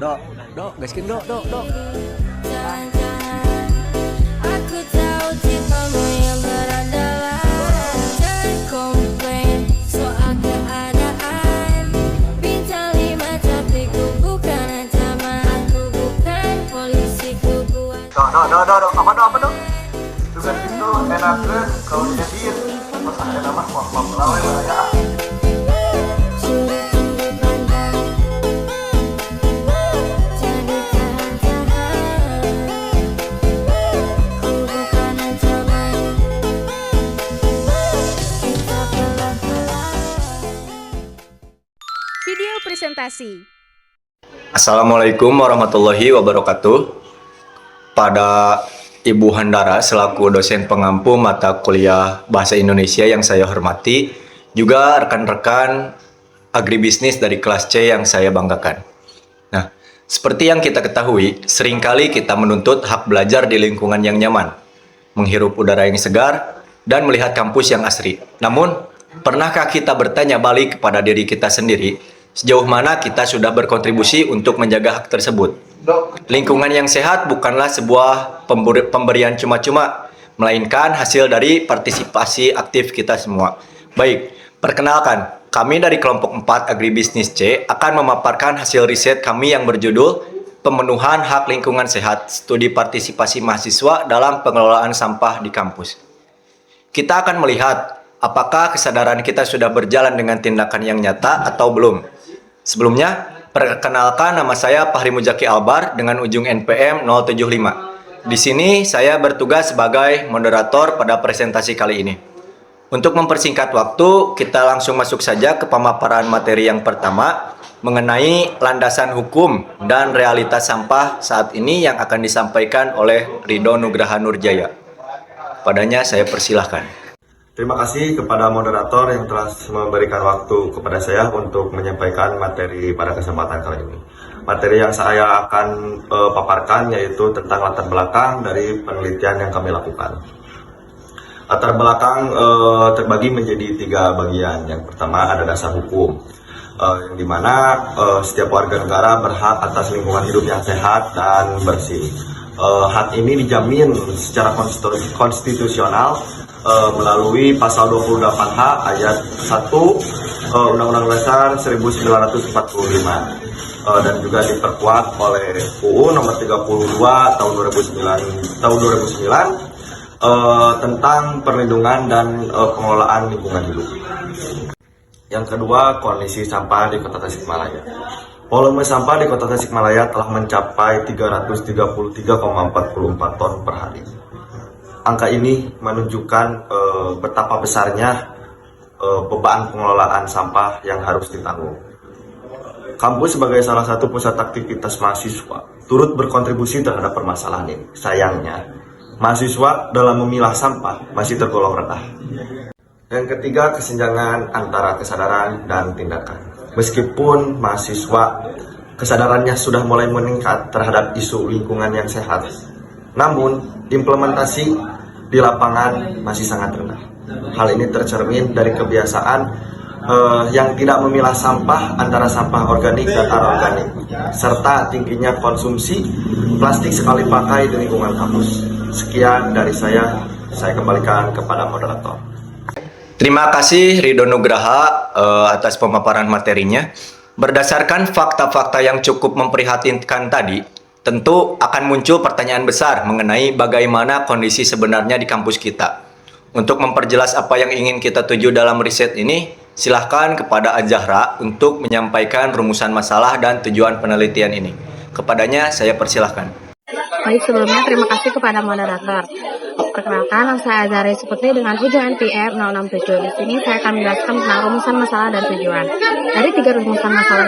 Dok, dok, gaskeun dok, dok, dok. Jangan-jangan aku tahu tipamu yang berandalan. Jangan komplain soal keadaan. Bintang 5 tapi ku bukan ancaman. Aku bukan polisi, ku buat. Dok, apa dok? Juga gitu, enakan kalau dijadiin pas ada nama mau melawan ya. Suruh tunggu pandang. Jadi tahan-tahan. Ku bukan ancaman. Kita pelan-pelan. Video presentasi. Assalamualaikum warahmatullahi wabarakatuh. Pada Ibu Handara selaku dosen pengampu mata kuliah Bahasa Indonesia yang saya hormati, juga rekan-rekan agribisnis dari kelas C yang saya banggakan. Nah, seperti yang kita ketahui, seringkali kita menuntut hak belajar di lingkungan yang nyaman, menghirup udara yang segar, dan melihat kampus yang asri. Namun, pernahkah kita bertanya balik kepada diri kita sendiri, sejauh mana kita sudah berkontribusi untuk menjaga hak tersebut? Lingkungan yang sehat bukanlah sebuah pemberian cuma-cuma, melainkan hasil dari partisipasi aktif kita semua. Baik, perkenalkan, kami dari kelompok 4 Agribisnis C akan memaparkan hasil riset kami yang berjudul Pemenuhan Hak Lingkungan Sehat, Studi Partisipasi Mahasiswa dalam Pengelolaan Sampah di Kampus. Kita akan melihat apakah kesadaran kita sudah berjalan dengan tindakan yang nyata atau belum. Sebelumnya, perkenalkan, nama saya Fahri Mujaki Albar dengan ujung NPM 075. Di sini saya bertugas sebagai moderator pada presentasi kali ini. Untuk mempersingkat waktu, kita langsung masuk saja ke pemaparan materi yang pertama mengenai landasan hukum dan realitas sampah saat ini yang akan disampaikan oleh Ridho Nugraha Nurjaya. Padanya saya persilahkan. Terima kasih kepada moderator yang telah memberikan waktu kepada saya untuk menyampaikan materi pada kesempatan kali ini. Materi yang saya akan paparkan yaitu tentang latar belakang dari penelitian yang kami lakukan. Latar belakang terbagi menjadi 3 bagian. Yang pertama ada dasar hukum, yang dimana setiap warga negara berhak atas lingkungan hidup yang sehat dan bersih. Hak ini dijamin secara konstitusional melalui pasal 28H ayat 1 Undang-Undang Dasar 1945 dan juga diperkuat oleh UU nomor 32 tahun 2009 tentang perlindungan dan pengelolaan lingkungan hidup. Yang kedua, kondisi sampah di Kota Tasikmalaya. Volume sampah di Kota Tasikmalaya telah mencapai 333,44 ton per hari. Angka ini menunjukkan betapa besarnya beban pengelolaan sampah yang harus ditanggung. Kampus sebagai salah satu pusat aktivitas mahasiswa turut berkontribusi terhadap permasalahan ini. Sayangnya, mahasiswa dalam memilah sampah masih tergolong rendah. Yang ketiga, kesenjangan antara kesadaran dan tindakan. Meskipun mahasiswa kesadarannya sudah mulai meningkat terhadap isu lingkungan yang sehat, namun implementasi di lapangan masih sangat rendah. Hal ini tercermin dari kebiasaan yang tidak memilah sampah antara sampah organik dan anorganik, serta tingginya konsumsi plastik sekali pakai di lingkungan kampus. Sekian dari saya kembalikan kepada moderator. Terima kasih Ridho Nugraha atas pemaparan materinya. Berdasarkan fakta-fakta yang cukup memprihatinkan tadi, tentu akan muncul pertanyaan besar mengenai bagaimana kondisi sebenarnya di kampus kita. Untuk memperjelas apa yang ingin kita tuju dalam riset ini, silahkan kepada Azahra untuk menyampaikan rumusan masalah dan tujuan penelitian ini. Kepadanya saya persilahkan. Baik, sebelumnya terima kasih kepada moderator. Perkenalkan, saya Azahra Putri dengan ujung NPM 067. Di sini saya akan menjelaskan tentang rumusan masalah dan tujuan. Dari 3 rumusan masalah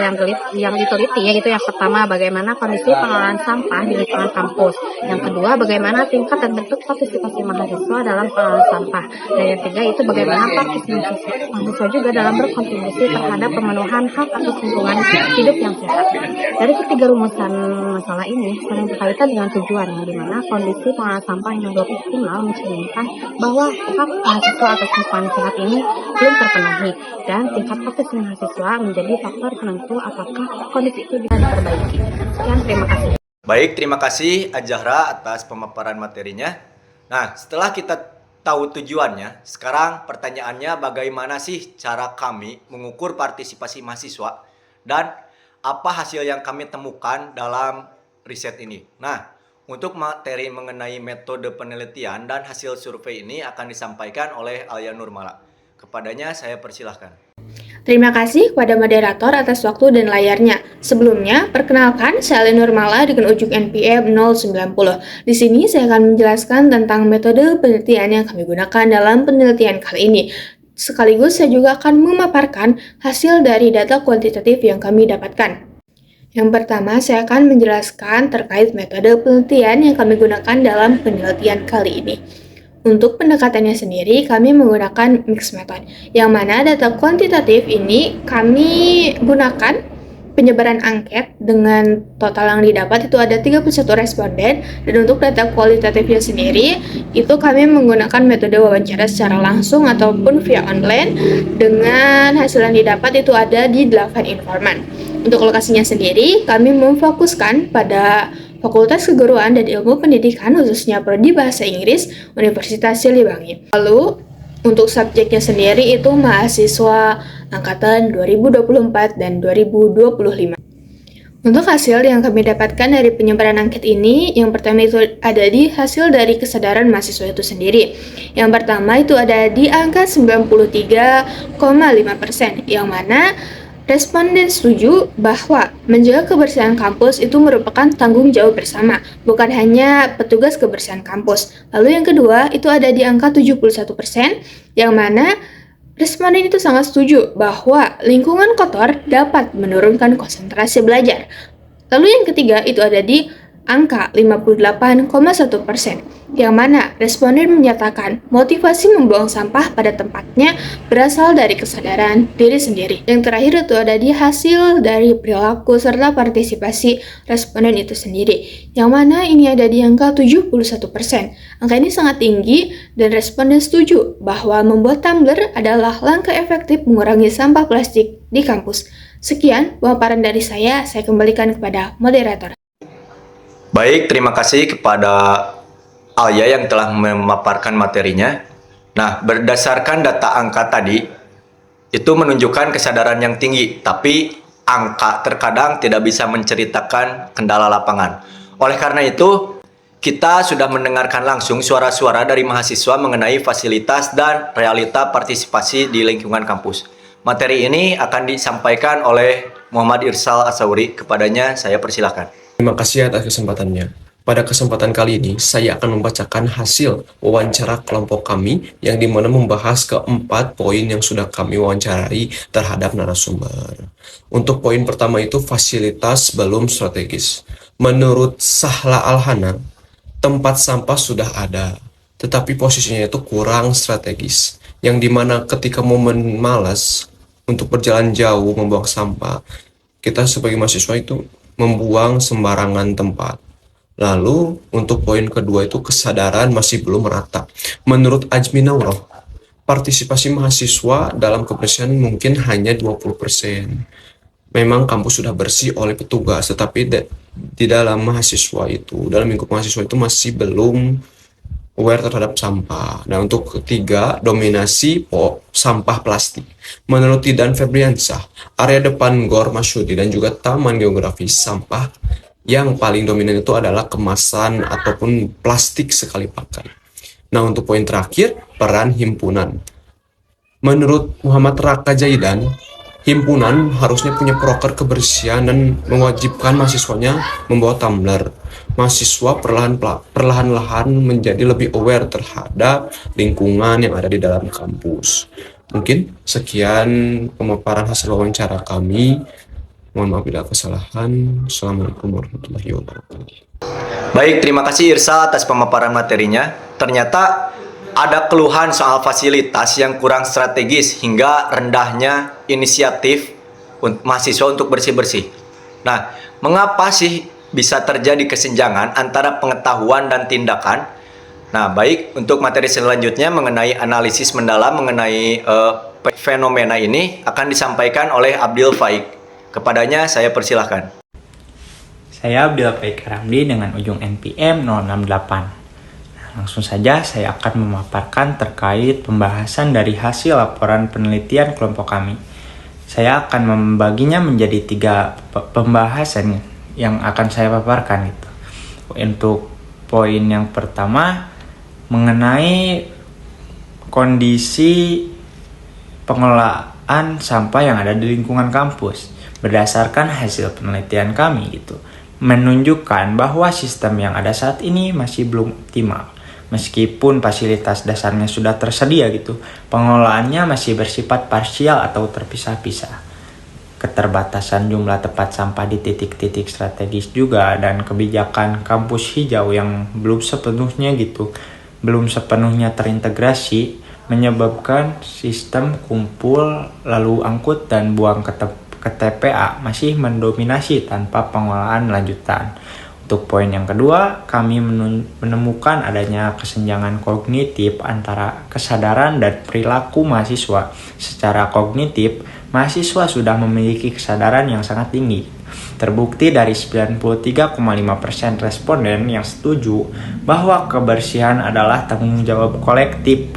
yang diteliti, yaitu yang pertama, bagaimana kondisi pengelolaan sampah di lingkungan kampus. Yang kedua, bagaimana tingkat dan bentuk partisipasi mahasiswa dalam pengelolaan sampah. Dan yang ketiga, itu bagaimana partisipasi mahasiswa juga dalam berkontribusi terhadap pemenuhan hak atas lingkungan hidup yang sehat. Dari ketiga rumusan masalah ini, saling berkaitan dengan tujuan, yang dimana kondisi pengelolaan sampah yang lebih optimal mencerminkan bahwa hak mahasiswa atas lingkungan sehat ini belum terpenuhi, dan tingkat partisipasi mahasiswa menjadi faktor penentu apakah kondisi itu bisa diperbaiki. Sekian, terima kasih. Baik, terima kasih Azahra atas pemaparan materinya. Nah, setelah kita tahu tujuannya, sekarang pertanyaannya bagaimana sih cara kami mengukur partisipasi mahasiswa dan apa hasil yang kami temukan dalam riset ini. Nah, untuk materi mengenai metode penelitian dan hasil survei ini akan disampaikan oleh Alia Nurmala. Kepadanya saya persilahkan. Terima kasih kepada moderator atas waktu dan layarnya. Sebelumnya, perkenalkan saya Alia Nurmala dengan ujung NPM 090. Di sini saya akan menjelaskan tentang metode penelitian yang kami gunakan dalam penelitian kali ini. Sekaligus saya juga akan memaparkan hasil dari data kuantitatif yang kami dapatkan. Yang pertama, saya akan menjelaskan terkait metode penelitian yang kami gunakan dalam penelitian kali ini. Untuk pendekatannya sendiri, kami menggunakan mixed method, yang mana data kuantitatif ini kami gunakan penyebaran angket dengan total yang didapat itu ada 31 responden, dan untuk data kualitatifnya sendiri itu kami menggunakan metode wawancara secara langsung ataupun via online dengan hasil yang didapat itu ada di 8 informan. Untuk lokasinya sendiri kami memfokuskan pada Fakultas Keguruan dan Ilmu Pendidikan khususnya Prodi Bahasa Inggris Universitas Siliwangi. Lalu untuk subjeknya sendiri itu mahasiswa angkatan 2024 dan 2025. Untuk hasil yang kami dapatkan dari penyebaran angket ini, yang pertama itu ada di hasil dari kesadaran mahasiswa itu sendiri. Yang pertama itu ada di angka 93,5%, yang mana responden setuju bahwa menjaga kebersihan kampus itu merupakan tanggung jawab bersama, bukan hanya petugas kebersihan kampus. Lalu yang kedua itu ada di angka 71%, yang mana responden itu sangat setuju bahwa lingkungan kotor dapat menurunkan konsentrasi belajar. Lalu yang ketiga itu ada di angka 58,1%, yang mana responden menyatakan motivasi membuang sampah pada tempatnya berasal dari kesadaran diri sendiri. Yang terakhir itu ada di hasil dari perilaku serta partisipasi responden itu sendiri, yang mana ini ada di angka 71%. Angka ini sangat tinggi dan responden setuju bahwa membuat tumbler adalah langkah efektif mengurangi sampah plastik di kampus. Sekian pemaparan dari saya kembalikan kepada moderator. Baik, terima kasih kepada Alia yang telah memaparkan materinya. Nah, berdasarkan data angka tadi, itu menunjukkan kesadaran yang tinggi, tapi angka terkadang tidak bisa menceritakan kendala lapangan. Oleh karena itu, kita sudah mendengarkan langsung suara-suara dari mahasiswa mengenai fasilitas dan realita partisipasi di lingkungan kampus. Materi ini akan disampaikan oleh Muhammad Irsal Asauri. Kepadanya saya persilahkan. Terima kasih atas kesempatannya. Pada kesempatan kali ini, saya akan membacakan hasil wawancara kelompok kami yang dimana membahas keempat poin yang sudah kami wawancarai terhadap narasumber. Untuk poin pertama itu fasilitas belum strategis. Menurut Sahla Alhana, tempat sampah sudah ada, tetapi posisinya itu kurang strategis. Yang dimana ketika momen malas untuk berjalan jauh membuang sampah, kita sebagai mahasiswa itu membuang sembarangan tempat. Lalu untuk poin kedua itu kesadaran masih belum merata. Menurut Ajmi Nawroh, partisipasi mahasiswa dalam kebersihan mungkin hanya 20%. Memang kampus sudah bersih oleh petugas, tetapi di dalam mahasiswa itu, dalam lingkup mahasiswa itu masih belum aware terhadap sampah. Nah, untuk ketiga, dominasi sampah plastik. Menurut Tidan Febriansah, area depan Gor Masyudi dan juga Taman Geografis, sampah yang paling dominan itu adalah kemasan ataupun plastik sekali pakai. Nah, untuk poin terakhir, peran himpunan. Menurut Muhammad Raka Jaidan, himpunan harusnya punya proker kebersihan dan mewajibkan mahasiswanya membawa tumbler. Mahasiswa perlahan-lahan menjadi lebih aware terhadap lingkungan yang ada di dalam kampus. Mungkin sekian pemaparan hasil wawancara kami. Mohon maaf bila kesalahan. Assalamualaikum warahmatullahi wabarakatuh. Baik, terima kasih Irsa atas pemaparan materinya. Ternyata ada keluhan soal fasilitas yang kurang strategis hingga rendahnya inisiatif mahasiswa untuk bersih-bersih. Nah, mengapa sih bisa terjadi kesenjangan antara pengetahuan dan tindakan? Nah, baik, untuk materi selanjutnya mengenai analisis mendalam mengenai fenomena ini akan disampaikan oleh Abdil Faik. Kepadanya saya persilahkan. Saya Abdil Faik Ramli dengan ujung NPM 068. Langsung saja saya akan memaparkan terkait pembahasan dari hasil laporan penelitian kelompok kami. Saya akan membaginya menjadi 3 pembahasan yang akan saya paparkan gitu. Untuk poin yang pertama mengenai kondisi pengelolaan sampah yang ada di lingkungan kampus. Berdasarkan hasil penelitian kami gitu, menunjukkan bahwa sistem yang ada saat ini masih belum optimal. Meskipun fasilitas dasarnya sudah tersedia gitu, pengelolaannya masih bersifat parsial atau terpisah-pisah. Keterbatasan jumlah tempat sampah di titik-titik strategis juga, dan kebijakan kampus hijau yang belum sepenuhnya terintegrasi, menyebabkan sistem kumpul lalu angkut dan buang ke TPA masih mendominasi tanpa pengelolaan lanjutan. Untuk poin yang kedua, kami menemukan adanya kesenjangan kognitif antara kesadaran dan perilaku mahasiswa. Secara kognitif, mahasiswa sudah memiliki kesadaran yang sangat tinggi. Terbukti dari 93,5% responden yang setuju bahwa kebersihan adalah tanggung jawab kolektif.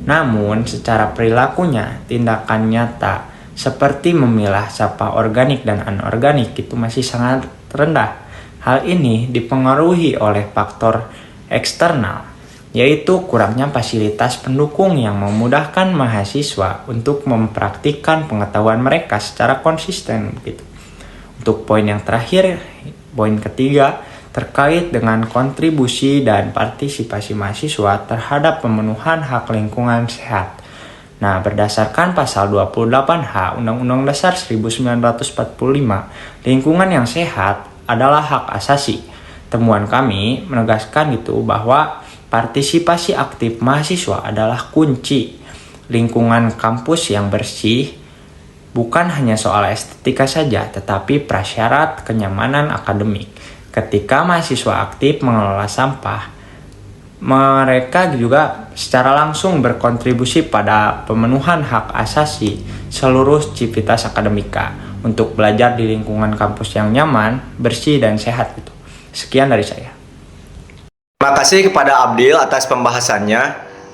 Namun, secara perilakunya, tindakan nyata seperti memilah sampah organik dan anorganik itu masih sangat rendah. Hal ini dipengaruhi oleh faktor eksternal, yaitu kurangnya fasilitas pendukung yang memudahkan mahasiswa untuk mempraktikkan pengetahuan mereka secara konsisten. Gitu. Untuk poin yang terakhir, poin ketiga, terkait dengan kontribusi dan partisipasi mahasiswa terhadap pemenuhan hak lingkungan sehat. Nah, berdasarkan pasal 28H Undang-Undang Dasar 1945, lingkungan yang sehat adalah hak asasi. Temuan kami menegaskan gitu bahwa partisipasi aktif mahasiswa adalah kunci. Lingkungan kampus yang bersih bukan hanya soal estetika saja, tetapi prasyarat kenyamanan akademik. Ketika mahasiswa aktif mengelola sampah, mereka juga secara langsung berkontribusi pada pemenuhan hak asasi seluruh civitas akademika untuk belajar di lingkungan kampus yang nyaman, bersih, dan sehat. Gitu. Sekian dari saya. Terima kasih kepada Abdil atas pembahasannya.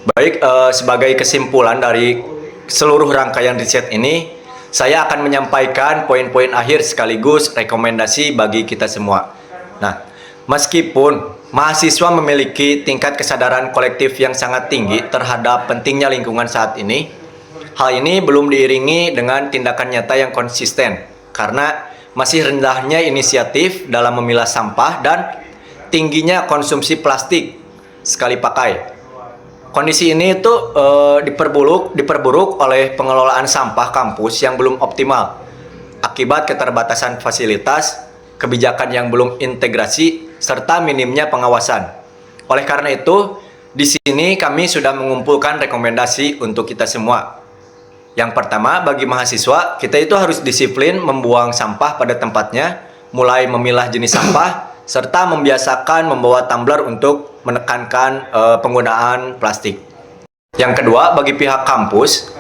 Baik, sebagai kesimpulan dari seluruh rangkaian riset ini, saya akan menyampaikan poin-poin akhir sekaligus rekomendasi bagi kita semua. Nah, meskipun mahasiswa memiliki tingkat kesadaran kolektif yang sangat tinggi terhadap pentingnya lingkungan saat ini, hal ini belum diiringi dengan tindakan nyata yang konsisten karena masih rendahnya inisiatif dalam memilah sampah dan tingginya konsumsi plastik sekali pakai. Kondisi ini diperburuk oleh pengelolaan sampah kampus yang belum optimal akibat keterbatasan fasilitas, kebijakan yang belum integrasi, serta minimnya pengawasan. Oleh karena itu, di sini kami sudah mengumpulkan rekomendasi untuk kita semua. Yang pertama, bagi mahasiswa, kita itu harus disiplin membuang sampah pada tempatnya, mulai memilah jenis sampah, serta membiasakan membawa tumbler untuk menekankan penggunaan plastik. Yang kedua, bagi pihak kampus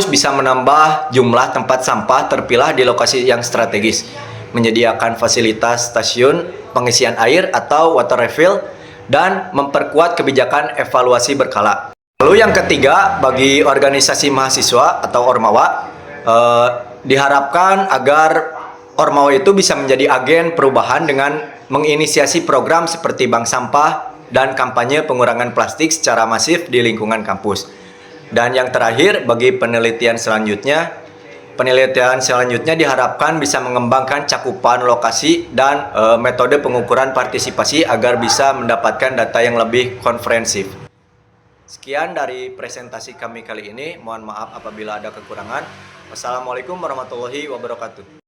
bisa menambah jumlah tempat sampah terpilah di lokasi yang strategis, menyediakan fasilitas stasiun pengisian air atau water refill, dan memperkuat kebijakan evaluasi berkala. Lalu yang ketiga, bagi organisasi mahasiswa atau Ormawa, diharapkan agar Ormawa itu bisa menjadi agen perubahan dengan menginisiasi program seperti bank sampah dan kampanye pengurangan plastik secara masif di lingkungan kampus. Dan yang terakhir, bagi penelitian selanjutnya diharapkan bisa mengembangkan cakupan lokasi dan metode pengukuran partisipasi agar bisa mendapatkan data yang lebih komprehensif. Sekian dari presentasi kami kali ini. Mohon maaf apabila ada kekurangan. Wassalamualaikum warahmatullahi wabarakatuh.